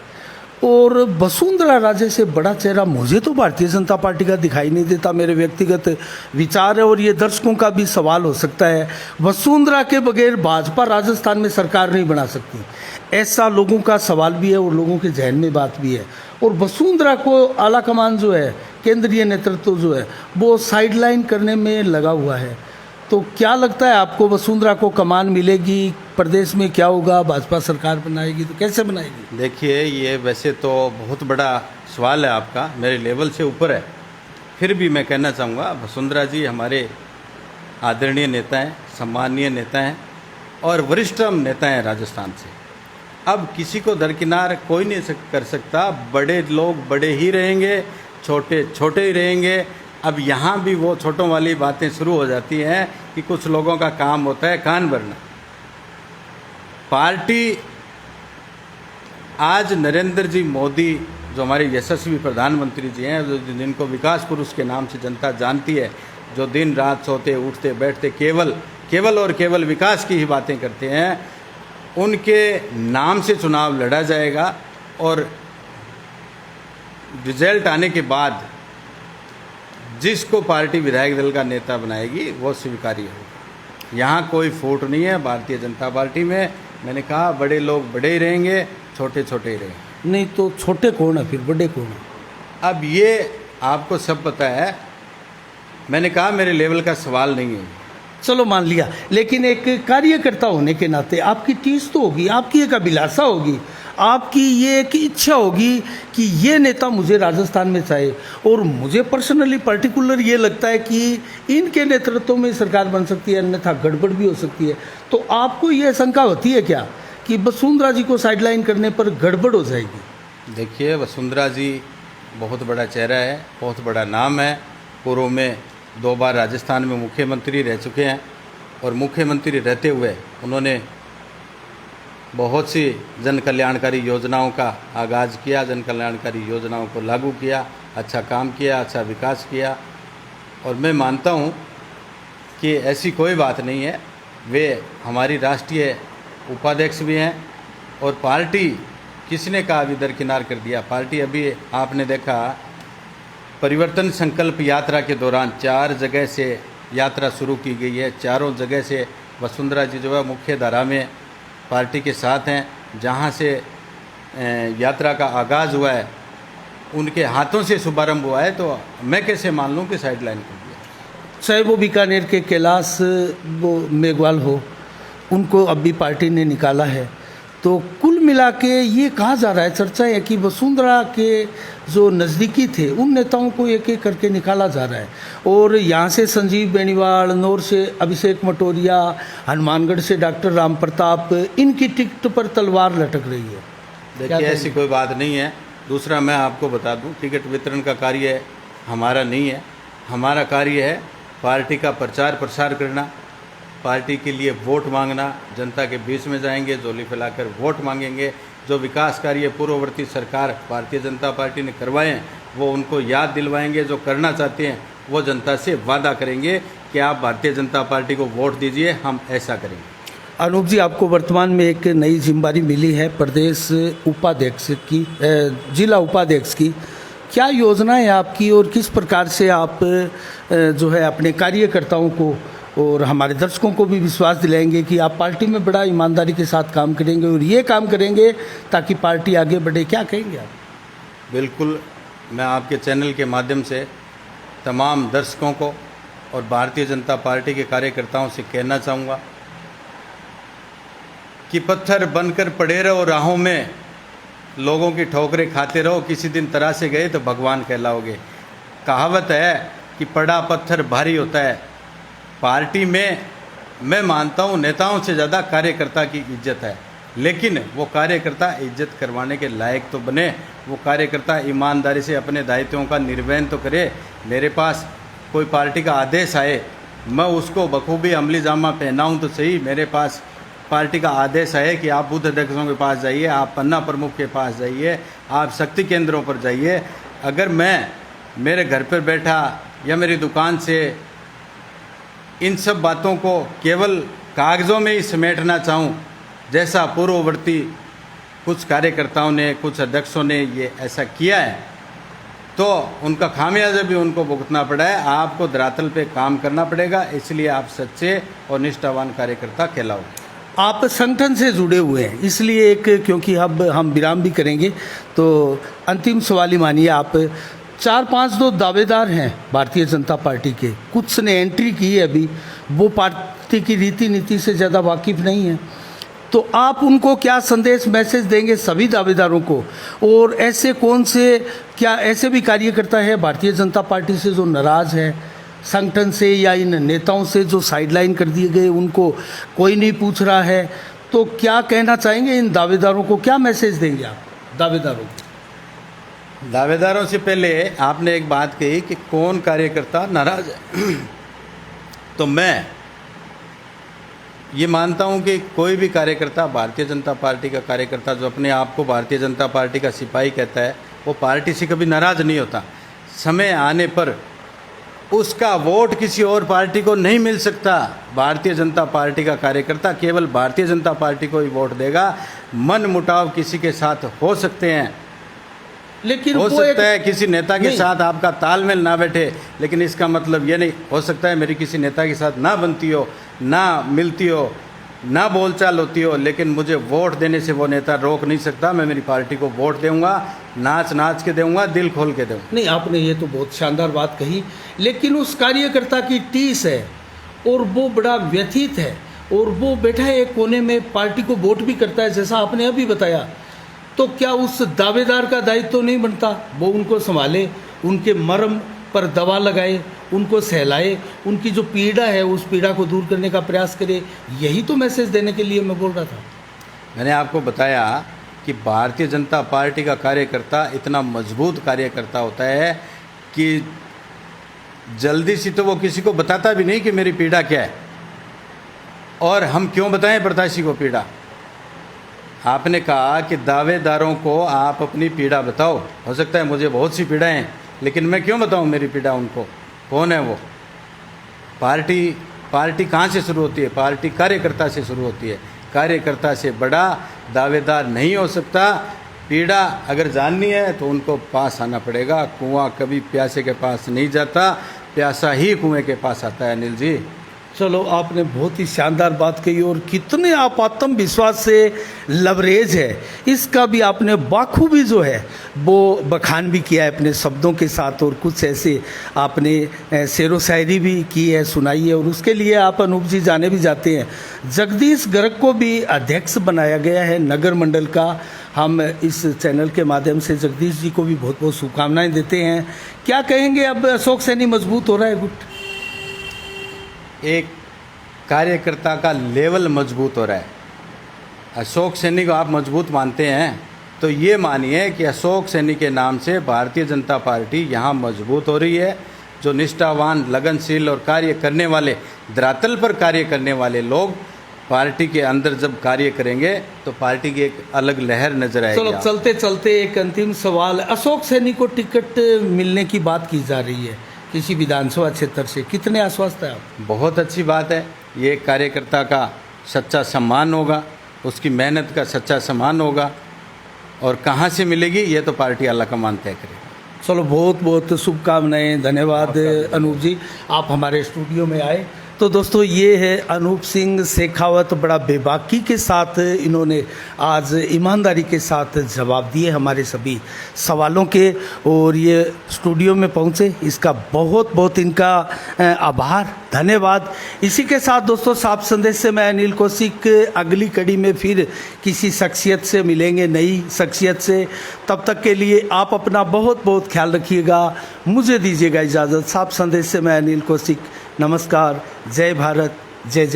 और वसुंधरा राजे से बड़ा चेहरा मुझे तो भारतीय जनता पार्टी का दिखाई नहीं देता। मेरे व्यक्तिगत विचार है और ये दर्शकों का भी सवाल हो सकता है। वसुंधरा के बगैर भाजपा राजस्थान में सरकार नहीं बना सकती, ऐसा लोगों का सवाल भी है और लोगों के जहन में बात भी है। और वसुंधरा को आला कमान जो है, केंद्रीय नेतृत्व जो है, वो साइडलाइन करने में लगा हुआ है। तो क्या लगता है आपको, वसुंधरा को कमान मिलेगी? प्रदेश में क्या होगा? भाजपा सरकार बनाएगी तो कैसे बनाएगी? देखिए, ये वैसे तो बहुत बड़ा सवाल है आपका, मेरे लेवल से ऊपर है। फिर भी मैं कहना चाहूँगा, वसुंधरा जी हमारे आदरणीय नेता हैं, सम्माननीय नेता हैं और वरिष्ठ नेता हैं राजस्थान से। अब किसी को दरकिनार कोई नहीं कर सकता। बड़े लोग बड़े ही रहेंगे, छोटे छोटे ही रहेंगे। अब यहाँ भी वो छोटों वाली बातें शुरू हो जाती हैं कि कुछ लोगों का काम होता है कान भरना। पार्टी आज नरेंद्र जी मोदी जो हमारे यशस्वी प्रधानमंत्री जी हैं, जो जिनको विकास पुरुष के नाम से जनता जानती है, जो दिन रात सोते उठते बैठते केवल और केवल विकास की ही बातें करते हैं, उनके नाम से चुनाव लड़ा जाएगा। और रिजल्ट आने के बाद जिसको पार्टी विधायक दल का नेता बनाएगी वो स्वीकार्य होगा। यहाँ कोई फूट नहीं है भारतीय जनता पार्टी में। मैंने कहा, बड़े लोग बड़े ही रहेंगे, छोटे छोटे ही रहेंगे। नहीं तो छोटे कौन है फिर, बड़े कौन है? अब ये आपको सब पता है। मैंने कहा, मेरे लेवल का सवाल नहीं है। चलो मान लिया, लेकिन एक कार्यकर्ता होने के नाते आपकी टीस तो होगी, आपकी एक अभिलाषा होगी, आपकी ये एक इच्छा होगी कि ये नेता मुझे राजस्थान में चाहिए। और मुझे पर्सनली पर्टिकुलर ये लगता है कि इनके नेतृत्व में सरकार बन सकती है, अन्यथा गड़बड़ भी हो सकती है। तो आपको ये शंका होती है क्या कि वसुंधरा जी को साइडलाइन करने पर गड़बड़ हो जाएगी? देखिए, वसुंधरा जी बहुत बड़ा चेहरा है, बहुत बड़ा नाम है। पूर्व में 2 बार राजस्थान में मुख्यमंत्री रह चुके हैं और मुख्यमंत्री रहते हुए उन्होंने बहुत सी जन कल्याणकारी योजनाओं का आगाज़ किया, जन कल्याणकारी योजनाओं को लागू किया, अच्छा काम किया, अच्छा विकास किया। और मैं मानता हूँ कि ऐसी कोई बात नहीं है, वे हमारी राष्ट्रीय उपाध्यक्ष भी हैं और पार्टी किसने कहा अभी दरकिनार कर दिया। पार्टी अभी आपने देखा परिवर्तन संकल्प यात्रा के दौरान 4 जगह से यात्रा शुरू की गई है। चारों जगह से वसुंधरा जी जो है मुख्य धारा में पार्टी के साथ हैं। जहां से यात्रा का आगाज़ हुआ है उनके हाथों से शुभारंभ हुआ है, तो मैं कैसे मान लूँ कि साइडलाइन कर दिया। चाहे वो बीकानेर के कैलाश वो मेघवाल हो, उनको अब भी पार्टी ने निकाला है। तो कुल मिला के ये कहा जा रहा है, चर्चा है कि वसुंधरा के जो नज़दीकी थे उन नेताओं को एक एक करके निकाला जा रहा है। और यहाँ से संजीव बेनीवाल, नौर से अभिषेक मटोरिया, हनुमानगढ़ से डॉक्टर राम प्रताप, इनकी टिकट पर तलवार लटक रही है। देखिए ऐसी कोई बात नहीं है। दूसरा मैं आपको बता दूं, टिकट वितरण का कार्य हमारा नहीं है। हमारा कार्य है पार्टी का प्रचार प्रसार करना, पार्टी के लिए वोट मांगना। जनता के बीच में जाएंगे, झोली फैलाकर वोट मांगेंगे। जो विकास कार्य पूर्ववर्ती सरकार भारतीय जनता पार्टी ने करवाए हैं वो उनको याद दिलवाएंगे। जो करना चाहते हैं वो जनता से वादा करेंगे कि आप भारतीय जनता पार्टी को वोट दीजिए, हम ऐसा करेंगे। अनूप जी, आपको वर्तमान में एक नई जिम्मेदारी मिली है प्रदेश उपाध्यक्ष की, जिला उपाध्यक्ष की। क्या योजना है आपकी और किस प्रकार से आप जो है अपने कार्यकर्ताओं को और हमारे दर्शकों को भी विश्वास दिलाएंगे कि आप पार्टी में बड़ा ईमानदारी के साथ काम करेंगे और ये काम करेंगे ताकि पार्टी आगे बढ़े? क्या कहेंगे आप? बिल्कुल, मैं आपके चैनल के माध्यम से तमाम दर्शकों को और भारतीय जनता पार्टी के कार्यकर्ताओं से कहना चाहूँगा कि पत्थर बनकर पड़े रहो राहों में, लोगों की ठोकरें खाते रहो, किसी दिन तरासे गए तो भगवान कहलाओगे। कहावत है कि पड़ा पत्थर भारी होता है। पार्टी में मैं मानता हूँ नेताओं से ज़्यादा कार्यकर्ता की इज्जत है, लेकिन वो कार्यकर्ता इज्जत करवाने के लायक तो बने। वो कार्यकर्ता ईमानदारी से अपने दायित्वों का निर्वहन तो करे। मेरे पास कोई पार्टी का आदेश आए, मैं उसको बखूबी अमली जामा पहनाऊँ तो सही। मेरे पास पार्टी का आदेश है कि आप बूथ अध्यक्षों के पास जाइए, आप पन्ना प्रमुख के पास जाइए, आप शक्ति केंद्रों पर जाइए। अगर मैं मेरे घर पर बैठा या मेरी दुकान से इन सब बातों को केवल कागज़ों में ही समेटना चाहूँ, जैसा पूर्ववर्ती कुछ कार्यकर्ताओं ने, कुछ अध्यक्षों ने ये ऐसा किया है, तो उनका खामियाजा भी उनको भुगतना पड़ा है। आपको धरातल पे काम करना पड़ेगा, इसलिए आप सच्चे और निष्ठावान कार्यकर्ता कहलाओ। आप संगठन से जुड़े हुए हैं, इसलिए एक, क्योंकि अब हम विराम भी करेंगे तो अंतिम सवाल ही मानिए आप। 4-5 दो दावेदार हैं भारतीय जनता पार्टी के, कुछ ने एंट्री की है अभी, वो पार्टी की रीति नीति से ज़्यादा वाकिफ़ नहीं है, तो आप उनको क्या संदेश मैसेज देंगे सभी दावेदारों को? और ऐसे कौन से, क्या ऐसे भी कार्यकर्ता है भारतीय जनता पार्टी से जो नाराज़ है संगठन से या इन नेताओं से जो साइडलाइन कर दिए गए, उनको कोई नहीं पूछ रहा है, तो क्या कहना चाहेंगे इन दावेदारों को? क्या मैसेज देंगे आप दावेदारों को? दावेदारों से पहले आपने एक बात कही कि कौन कार्यकर्ता नाराज है। तो मैं ये मानता हूं कि कोई भी कार्यकर्ता, भारतीय जनता पार्टी का कार्यकर्ता जो अपने आप को भारतीय जनता पार्टी का सिपाही कहता है, वो पार्टी से कभी नाराज़ नहीं होता। समय आने पर उसका वोट किसी और पार्टी को नहीं मिल सकता। भारतीय जनता पार्टी का कार्यकर्ता केवल भारतीय जनता पार्टी को ही वोट देगा। मन मुटाव किसी के साथ हो सकते हैं, लेकिन हो सकता है किसी नेता के साथ आपका तालमेल ना बैठे, लेकिन इसका मतलब ये नहीं हो सकता है मेरी किसी नेता के साथ ना बनती हो, ना मिलती हो, ना बोलचाल होती हो, लेकिन मुझे वोट देने से वो नेता रोक नहीं सकता। मैं मेरी पार्टी को वोट दूंगा, नाच नाच के दूंगा, दिल खोल के दूंगा। नहीं, आपने ये तो बहुत शानदार बात कही, लेकिन उस कार्यकर्ता की टीस है और वो बड़ा व्यथित है और वो बैठा है एक कोने में, पार्टी को वोट भी करता है जैसा आपने अभी बताया, तो क्या उस दावेदार का दायित्व तो नहीं बनता वो उनको संभाले, उनके मर्म पर दवा लगाए, उनको सहलाए, उनकी जो पीड़ा है उस पीड़ा को दूर करने का प्रयास करे? यही तो मैसेज देने के लिए मैं बोल रहा था। मैंने आपको बताया कि भारतीय जनता पार्टी का कार्यकर्ता इतना मजबूत कार्यकर्ता होता है कि जल्दी से तो वो किसी को बताता भी नहीं कि मेरी पीड़ा क्या है, और हम क्यों बताएं प्रत्याशी को पीड़ा। आपने कहा कि दावेदारों को आप अपनी पीड़ा बताओ। हो सकता है मुझे बहुत सी पीड़ाएं हैं, लेकिन मैं क्यों बताऊं मेरी पीड़ा उनको? कौन है वो? पार्टी कहाँ से शुरू होती है? पार्टी कार्यकर्ता से शुरू होती है। कार्यकर्ता से बड़ा दावेदार नहीं हो सकता। पीड़ा अगर जाननी है तो उनको पास आना पड़ेगा। कुआं कभी प्यासे के पास नहीं जाता, प्यासा ही कुएं के पास आता है। अनिल जी, चलो, आपने बहुत ही शानदार बात कही, और कितने आप आत्मविश्वास से लवरेज है इसका भी आपने बाखूबी जो है वो बखान भी किया है अपने शब्दों के साथ, और कुछ ऐसे आपने शेरो शायरी भी की है, सुनाई है, और उसके लिए आप अनूप जी जाने भी जाते हैं। जगदीश गर्ग को भी अध्यक्ष बनाया गया है नगर मंडल का। हम इस चैनल के माध्यम से जगदीश जी को भी बहुत बहुत शुभकामनाएं देते हैं। क्या कहेंगे, अब अशोक सैनी मजबूत हो रहा है गुट? एक कार्यकर्ता का लेवल मजबूत हो रहा है। अशोक सैनी को आप मजबूत मानते हैं तो ये मानिए कि अशोक सैनी के नाम से भारतीय जनता पार्टी यहाँ मजबूत हो रही है। जो निष्ठावान, लगनशील और कार्य करने वाले, धरातल पर कार्य करने वाले लोग पार्टी के अंदर जब कार्य करेंगे तो पार्टी की एक अलग लहर नजर आएगी। चलो, चलते चलते एक अंतिम सवाल। अशोक सैनी को टिकट मिलने की बात की जा रही है किसी विधानसभा क्षेत्र से, कितने आश्वस्त है आप? बहुत अच्छी बात है। ये कार्यकर्ता का सच्चा सम्मान होगा, उसकी मेहनत का सच्चा सम्मान होगा, और कहाँ से मिलेगी ये तो पार्टी अल्लाह का मान तय करेगी। चलो, बहुत बहुत शुभकामनाएं, धन्यवाद अनूप जी, आप हमारे स्टूडियो में आए। तो दोस्तों, ये है अनूप सिंह शेखावत। बड़ा बेबाकी के साथ इन्होंने आज ईमानदारी के साथ जवाब दिए हमारे सभी सवालों के, और ये स्टूडियो में पहुँचे, इसका बहुत बहुत इनका आभार, धन्यवाद। इसी के साथ दोस्तों, साफ संदेश से मैं अनिल कौशिक अगली कड़ी में फिर किसी शख्सियत से मिलेंगे, नई शख्सियत से। तब तक के लिए आप अपना बहुत बहुत ख्याल रखिएगा। मुझे दीजिएगा इजाज़त। साफ संदेश से मैं अनिल कौशिक, नमस्कार, जय भारत, जय जय।